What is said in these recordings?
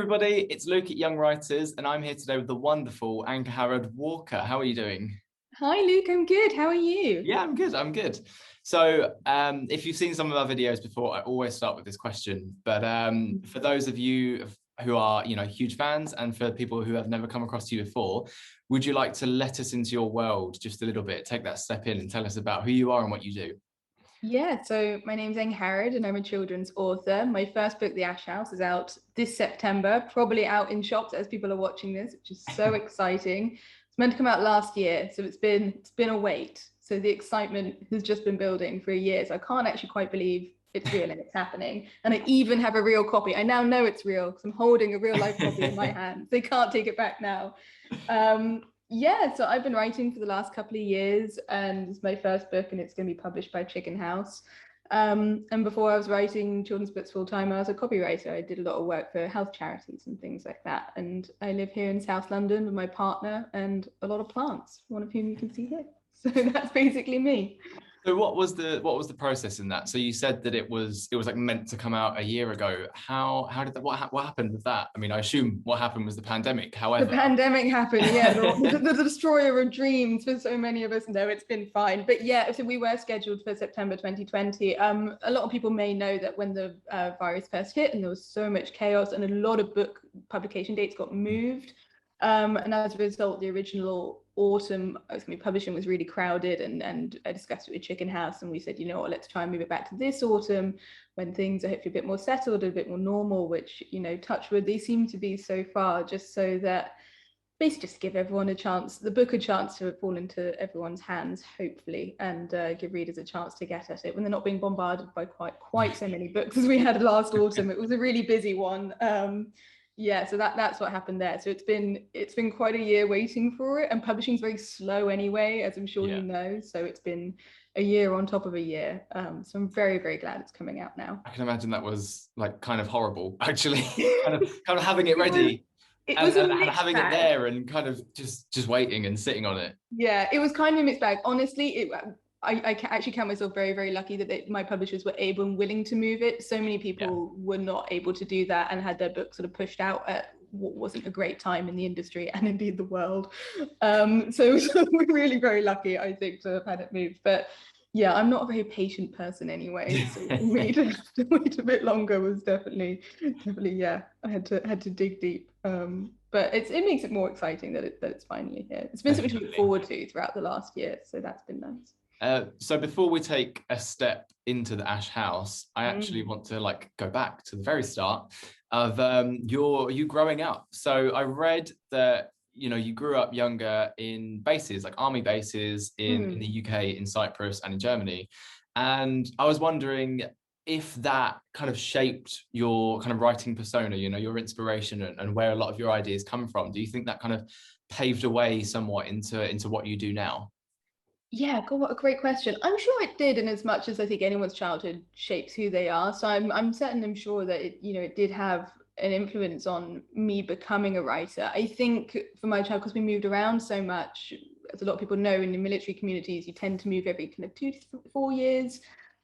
everybody, it's Luke at Young Writers, and I'm here today with the wonderful Angharad Walker. How are you doing? Hi Luke, I'm good. How are you? Yeah, I'm good. I'm good. So, if you've seen some of our videos before, I always start with this question. But for those of you who are, huge fans, and for people who have never come across you before, would you like to let us into your world just a little bit? Take that step in and tell us about who you are and what you do. Yeah, so my name's Angharad and I'm a children's author. My first book, The Ash House, is out this September, probably out in shops as people are watching this, which is so exciting. It's meant to come out last year, so it's been a wait. So the excitement has just been building for a year. So I can't actually quite believe it's real and it's happening. And I even have a real copy. I now know it's real because I'm holding a real life copy in my hand. They can't take it back now. Yeah, so I've been writing for the last couple of years, and it's my first book, and it's going to be published by Chicken House. And before I was writing children's books full time, I was a copywriter. I did a lot of work for health charities and things like that. And I live here in South London with my partner and a lot of plants, one of whom you can see here. So that's basically me. So what was the process in that? So you said that it was like meant to come out a year ago. How did that, what happened with that? I mean, I assume what happened was the pandemic. However, the pandemic happened, yeah, the destroyer of dreams for so many of us. No, it's been fine. But yeah, so we were scheduled for September 2020. A lot of people may know that when the virus first hit and there was so much chaos and a lot of book publication dates got moved. And as a result, the original autumn I was going to be publishing was really crowded, and I discussed it with Chicken House, and we said, you know what, let's try and move it back to this autumn when things are hopefully a bit more settled, a bit more normal, which, touch wood, they seem to be so far, just so that basically just give everyone a chance, the book a chance to fall into everyone's hands, hopefully, and give readers a chance to get at it when they're not being bombarded by quite so many books as we had last autumn. It was a really busy one. Yeah, so that's what happened there. So it's been quite a year waiting for it, and publishing's very slow anyway, as I'm sure you know. So it's been a year on top of a year. So I'm very, very glad it's coming out now. I can imagine that was like kind of horrible, actually. kind of having it ready. It was a mixed having bag. it there and kind of just waiting and sitting on it. Yeah, it was kind of a mixed bag. Honestly, I actually count myself very, very lucky that my publishers were able and willing to move it. So many people were not able to do that and had their books sort of pushed out at what wasn't a great time in the industry and indeed the world. So we're really very lucky, I think, to have had it moved. But yeah, I'm not a very patient person anyway. So for me to have to wait a bit longer was definitely, yeah, I had to dig deep. But it makes it more exciting that it's finally here. It's been something to look forward to throughout the last year, so that's been nice. So before we take a step into the Ash House, I actually want to go back to the very start of you growing up. So I read that you grew up younger in bases, like army bases in the UK, in Cyprus, and in Germany. And I was wondering if that kind of shaped your kind of writing persona, your inspiration and where a lot of your ideas come from. Do you think that kind of paved a way somewhat into what you do now? Yeah, God, what a great question. I'm sure it did, in as much as I think anyone's childhood shapes who they are. So I'm certain, I'm sure that it did have an influence on me becoming a writer. I think for my child, because we moved around so much, as a lot of people know, in the military communities, you tend to move every kind of 2 to 4 years.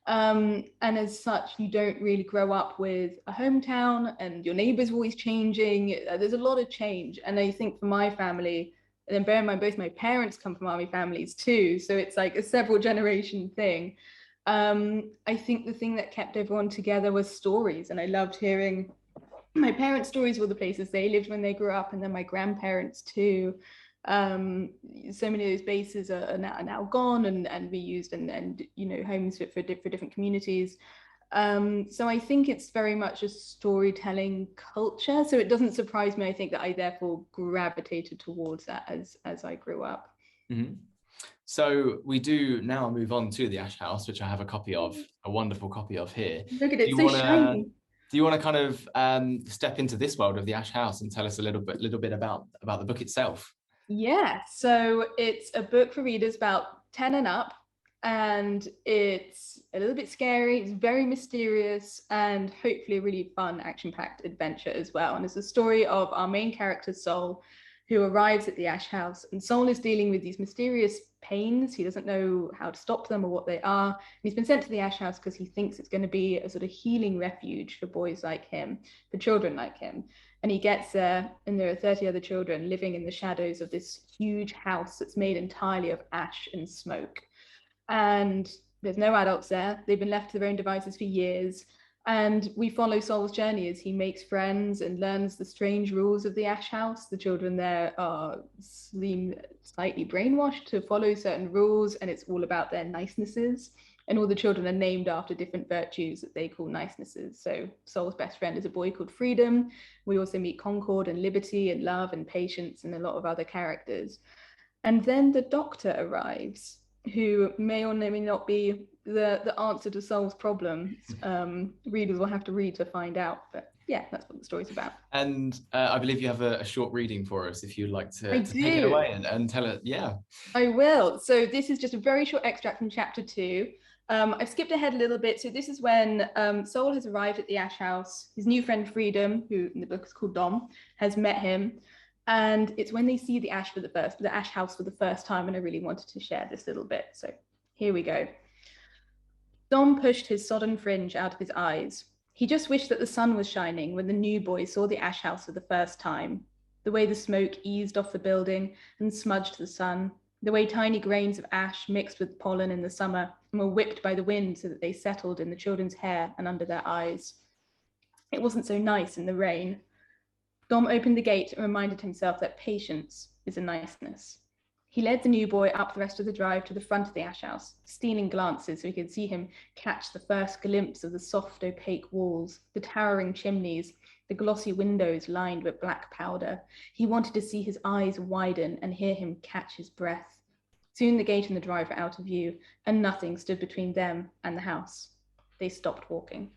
And as such, you don't really grow up with a hometown, and your neighbors are always changing. There's a lot of change. And I think for my family, and then bear in mind, both my parents come from army families too. So it's like a several generation thing. I think the thing that kept everyone together was stories. And I loved hearing my parents' stories, all the places they lived when they grew up, and then my grandparents too. So many of those bases are now gone and reused and homes for different communities. So I think it's very much a storytelling culture. So it doesn't surprise me, I think, that I therefore gravitated towards that as I grew up. Mm-hmm. So we do now move on to the Ash House, which I have a copy of, a wonderful copy of here. Look at it, so shiny. Do you want to kind of step into this world of the Ash House and tell us a little bit about the book itself? Yeah, so it's a book for readers about 10 and up. And it's a little bit scary, it's very mysterious, and hopefully a really fun, action-packed adventure as well. And it's the story of our main character, Sol, who arrives at the Ash House. And Sol is dealing with these mysterious pains. He doesn't know how to stop them or what they are. And he's been sent to the Ash House because he thinks it's going to be a sort of healing refuge for boys like him, for children like him. And he gets there, and there are 30 other children living in the shadows of this huge house that's made entirely of ash and smoke. And there's no adults there. They've been left to their own devices for years. And we follow Sol's journey as he makes friends and learns the strange rules of the ash house. The children there seem slightly brainwashed to follow certain rules, and it's all about their nicenesses. And all the children are named after different virtues that they call nicenesses. So Sol's best friend is a boy called Freedom. We also meet Concord and Liberty and Love and Patience and a lot of other characters. And then the Doctor arrives, who may or may not be the answer to Sol's problems. Readers will have to read to find out. But yeah, that's what the story's about. And I believe you have a short reading for us if you'd like to take it do. away and tell it. Yeah. I will. So this is just a very short extract from chapter 2. I've skipped ahead a little bit. So this is when Sol has arrived at the ash house. His new friend Freedom, who in the book is called Dom, has met him. And it's when they see the ash house for the first time. And I really wanted to share this little bit. So here we go. Dom pushed his sodden fringe out of his eyes. He just wished that the sun was shining when the new boy saw the ash house for the first time. The way the smoke eased off the building and smudged the sun. The way tiny grains of ash mixed with pollen in the summer and were whipped by the wind so that they settled in the children's hair and under their eyes. It wasn't so nice in the rain. Dom opened the gate and reminded himself that patience is a niceness. He led the new boy up the rest of the drive to the front of the ash house, stealing glances so he could see him catch the first glimpse of the soft, opaque walls, the towering chimneys, the glossy windows lined with black powder. He wanted to see his eyes widen and hear him catch his breath. Soon the gate and the drive were out of view, and nothing stood between them and the house. They stopped walking.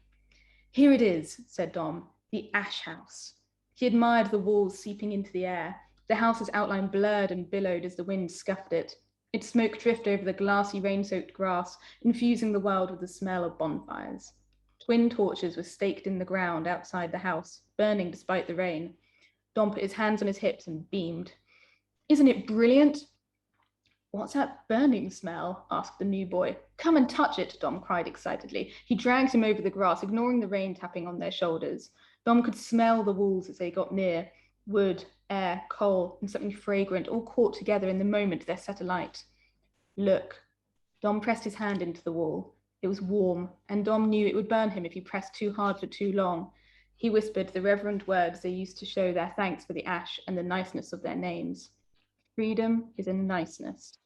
Here it is, said Dom, the ash house. He admired the walls seeping into the air, the house's outline blurred and billowed as the wind scuffed it. Its smoke drifted over the glassy, rain-soaked grass, infusing the world with the smell of bonfires. Twin torches were staked in the ground outside the house, burning despite the rain. Dom put his hands on his hips and beamed. Isn't it brilliant? What's that burning smell? Asked the new boy. Come and touch it, Dom cried excitedly. He dragged him over the grass, ignoring the rain tapping on their shoulders. Dom could smell the walls as they got near. Wood, air, coal, and something fragrant, all caught together in the moment they're set alight. Look. Dom pressed his hand into the wall. It was warm, and Dom knew it would burn him if he pressed too hard for too long. He whispered the reverent words they used to show their thanks for the ash and the niceness of their names. Freedom is a niceness.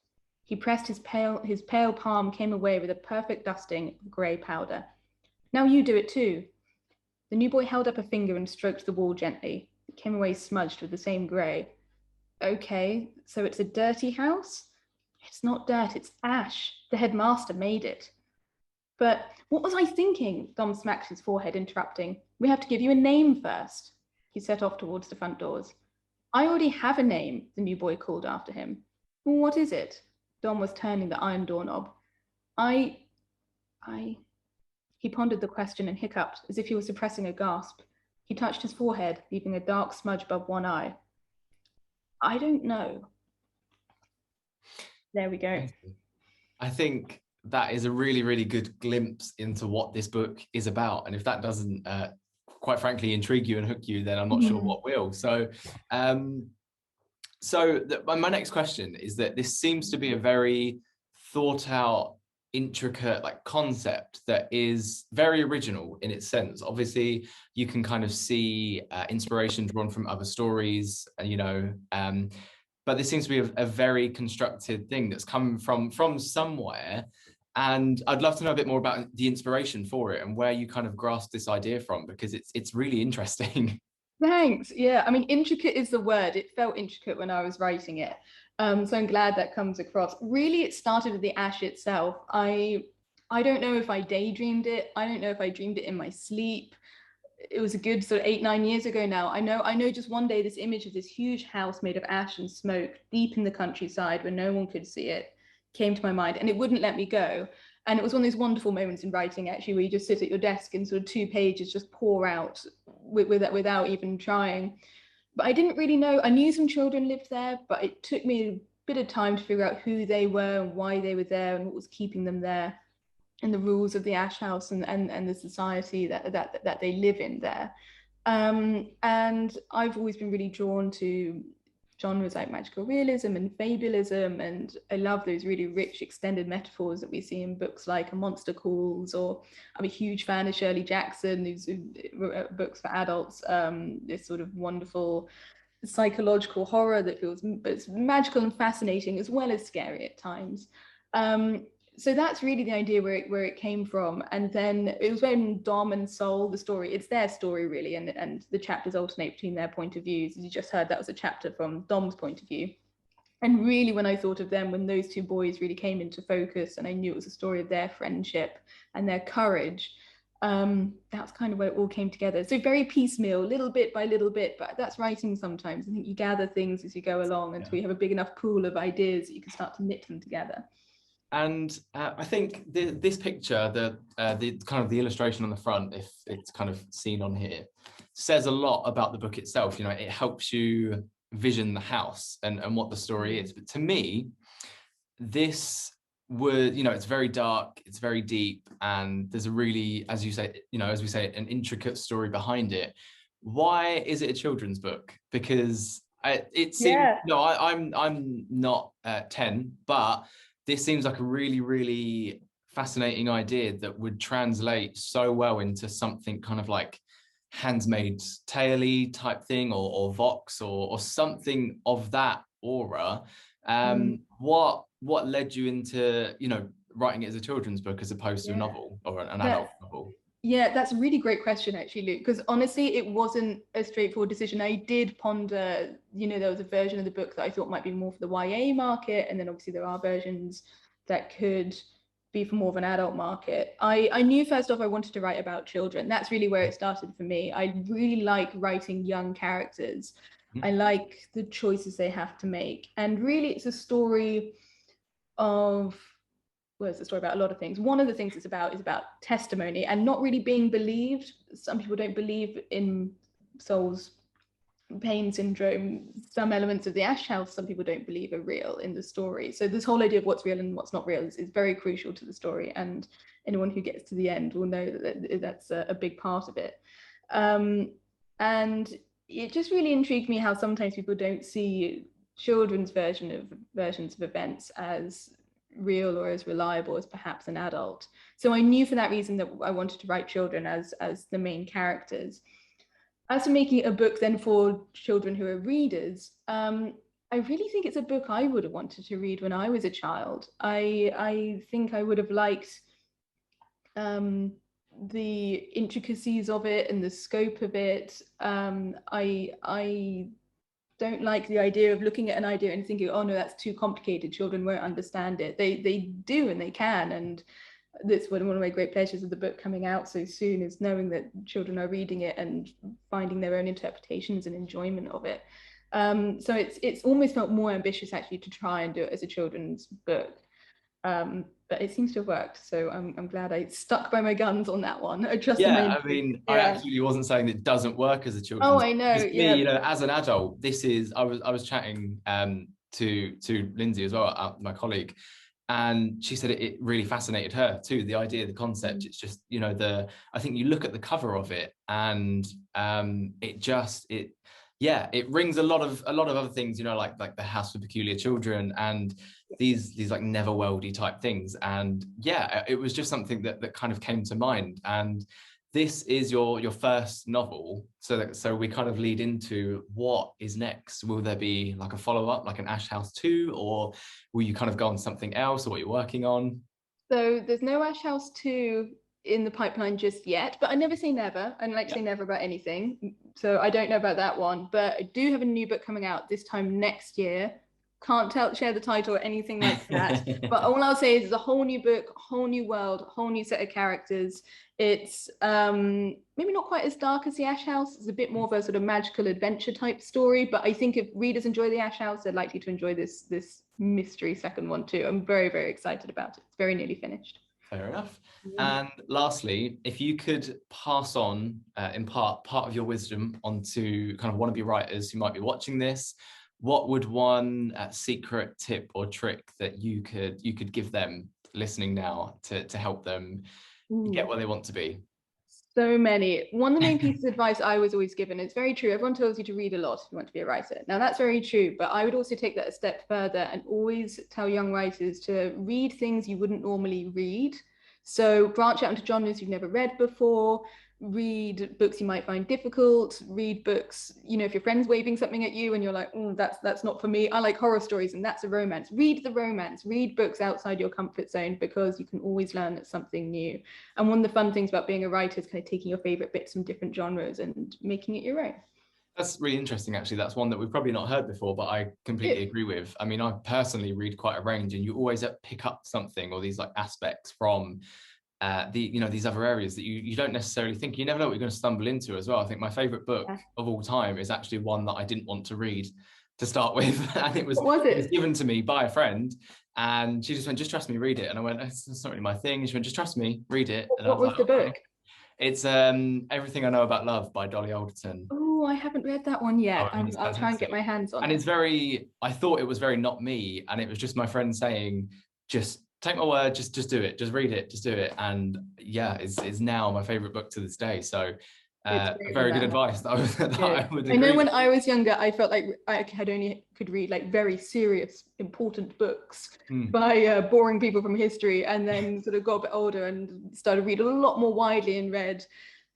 He pressed his pale palm came away with a perfect dusting of grey powder. Now you do it too. The new boy held up a finger and stroked the wall gently. It came away smudged with the same grey. Okay, so it's a dirty house? It's not dirt, it's ash. The headmaster made it. But what was I thinking? Dom smacked his forehead, interrupting. We have to give you a name first. He set off towards the front doors. I already have a name, the new boy called after him. What is it? Dom was turning the iron doorknob. He pondered the question and hiccuped as if he was suppressing a gasp. He touched his forehead, leaving a dark smudge above one eye. I don't know. There we go. I think that is a really, really good glimpse into what this book is about. And if that doesn't, quite frankly, intrigue you and hook you, then I'm not sure what will. So, my next question is that this seems to be a very thought out, intricate concept that is very original in its sense. Obviously, you can kind of see inspiration drawn from other stories, but this seems to be a very constructed thing that's come from somewhere. And I'd love to know a bit more about the inspiration for it and where you kind of grasped this idea from, because it's really interesting. Thanks. Yeah, I mean, intricate is the word. It felt intricate when I was writing it. So I'm glad that comes across. Really, it started with the ash itself. I don't know if I daydreamed it. I don't know if I dreamed it in my sleep. It was a good sort of 8-9 years ago now. I know just one day this image of this huge house made of ash and smoke deep in the countryside where no one could see it came to my mind, and it wouldn't let me go. And it was one of those wonderful moments in writing, actually, where you just sit at your desk and sort of 2 pages just pour out without even trying. But I didn't really know. I knew some children lived there, but it took me a bit of time to figure out who they were and why they were there and what was keeping them there, and the rules of the ash house and the society that they live in there. And I've always been really drawn to genres like magical realism and fabulism, and I love those really rich extended metaphors that we see in books like A Monster Calls, or I'm a huge fan of Shirley Jackson, who's books for adults, this sort of wonderful psychological horror that feels it's magical and fascinating as well as scary at times. So that's really the idea where it came from. And then it was when Dom and Sol, the story, it's their story really, and the chapters alternate between their point of views. As you just heard, that was a chapter from Dom's point of view. And really, when I thought of them, when those two boys really came into focus, and I knew it was a story of their friendship and their courage, that's kind of where it all came together. So very piecemeal, little bit by little bit, but that's writing sometimes. I think you gather things as you go along until you have a big enough pool of ideas that you can start to knit them together. And I think this picture, the kind of the illustration on the front, if it's kind of seen on here, says a lot about the book itself. You know, it helps you vision the house and what the story is. But to me, this would, you know, it's very dark, it's very deep, and there's a really, as you say, you know, as we say, an intricate story behind it. Why is it a children's book? Because it seems, no, I'm not 10, but this seems like a really, really fascinating idea that would translate so well into something kind of like Handmaid's Tale-y type thing, or Vox, or something of that aura. What led you into, you know, writing it as a children's book as opposed to a novel or an adult novel? Yeah, that's a really great question, actually, Luke, because honestly, it wasn't a straightforward decision. I did ponder, you know, there was a version of the book that I thought might be more for the YA market, and then obviously there are versions that could be for more of an adult market. I knew first off I wanted to write about children. That's really where it started for me. I really like writing young characters. I like the choices they have to make. And really, it's a story of, well, it's a story about a lot of things. One of the things it's about is about testimony and not really being believed. Some people don't believe in Sol's pain syndrome. Some elements of the Ash House, some people don't believe are real in the story. So this whole idea of what's real and what's not real is very crucial to the story. And anyone who gets to the end will know that that's a big part of it. And it just really intrigued me how sometimes people don't see children's versions of events as real or as reliable as perhaps an adult. So I knew for that reason that I wanted to write children as the main characters. As for making it a book then for children who are readers, I really think it's a book I would have wanted to read when I was a child. I think I would have liked the intricacies of it and the scope of it. I don't like the idea of looking at an idea and thinking, oh no, that's too complicated, children won't understand it. They do, and they can. And that's one of my great pleasures of the book coming out so soon, is knowing that children are reading it and finding their own interpretations and enjoyment of it. So it's almost felt more ambitious actually to try and do it as a children's book. But it seems to have worked, so I'm glad I stuck by my guns on that one. I trusted my I mean, I absolutely wasn't saying that it doesn't work as a children's book. I know. Because me, you know, as an adult, this is, I was chatting to Lindsay as well, my colleague, and she said it really fascinated her too, the idea, the concept. It's just, you know, I think you look at the cover of it, and it rings a lot of other things, you know, like the House for Peculiar Children and these like Neverweldy type things. And yeah, it was just something that kind of came to mind. And this is your first novel, so we kind of lead into what is next. Will there be like a follow-up, like an Ash House 2, or will you kind of go on something else, or what you're working on? So there's no Ash House 2 in the pipeline just yet, but I never say never. I don't like to say never about anything. So I don't know about that one, but I do have a new book coming out this time next year. Can't share the title or anything like that. But all I'll say is it's a whole new book, whole new world, whole new set of characters. It's maybe not quite as dark as the Ash House. It's a bit more of a sort of magical adventure type story. But I think if readers enjoy the Ash House, they're likely to enjoy this mystery second one too. I'm very, very excited about it. It's very nearly finished. Fair enough. And lastly, if you could pass on, impart part of your wisdom onto kind of wannabe writers who might be watching this, what would one secret tip or trick that you could give them listening now to help them get where they want to be? So many. One of the main pieces of advice I was always given, it's very true. Everyone tells you to read a lot if you want to be a writer. Now, that's very true, but I would also take that a step further and always tell young writers to read things you wouldn't normally read. So branch out into genres you've never read before, read books you might find difficult, read books, if your friend's waving something at you and you're like, that's not for me. I like horror stories and that's a romance. Read the romance, read books outside your comfort zone, because you can always learn something new. And one of the fun things about being a writer is kind of taking your favorite bits from different genres and making it your own. That's really interesting, actually. That's one that we've probably not heard before, but I completely agree with. I mean, I personally read quite a range, and you always pick up something or these like aspects from these other areas that you don't necessarily think. You never know what you're going to stumble into as well. I think my favorite book of all time is actually one that I didn't want to read to start with, and it was given to me by a friend, and she just went, "Just trust me, read it." And I went, "It's not really my thing." She went, "Just trust me, read it." And what was the book? It's Everything I Know About Love by Dolly Alderton. Oh, I haven't read that one yet. I'll try and get my hands on it. And it's I thought it was very not me, and it was just my friend saying, "Just take my word, just do it, just read it, just do it." And yeah, it's now my favorite book to this day. So very good advice that I would agree. I know when I was younger, I felt like I could read like very serious, important books by boring people from history, and then sort of got a bit older and started reading a lot more widely and read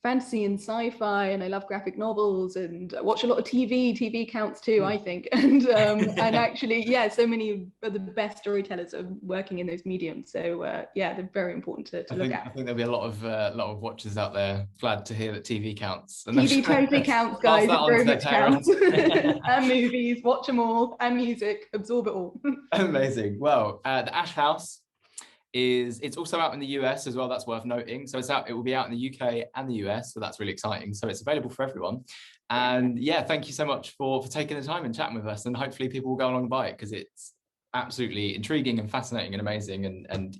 fantasy and sci-fi, and I love graphic novels and watch a lot of TV. TV counts too, I think. And actually, so many of the best storytellers are working in those mediums. So they're very important to look at. I think there'll be a lot of watchers out there glad to hear that TV counts. And TV totally counts, guys. It very much counts. And movies, watch them all, and music, absorb it all. Amazing. Well, the Ash House it's also out in the US as well. That's worth noting. So it will be out in the UK and the US. So that's really exciting. So it's available for everyone. And thank you so much for taking the time and chatting with us. And hopefully people will go along and buy it, because it's absolutely intriguing and fascinating and amazing. And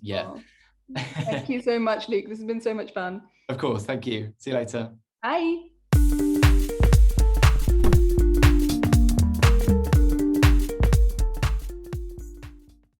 Thank you so much, Luke. This has been so much fun. Of course. Thank you. See you later. Bye.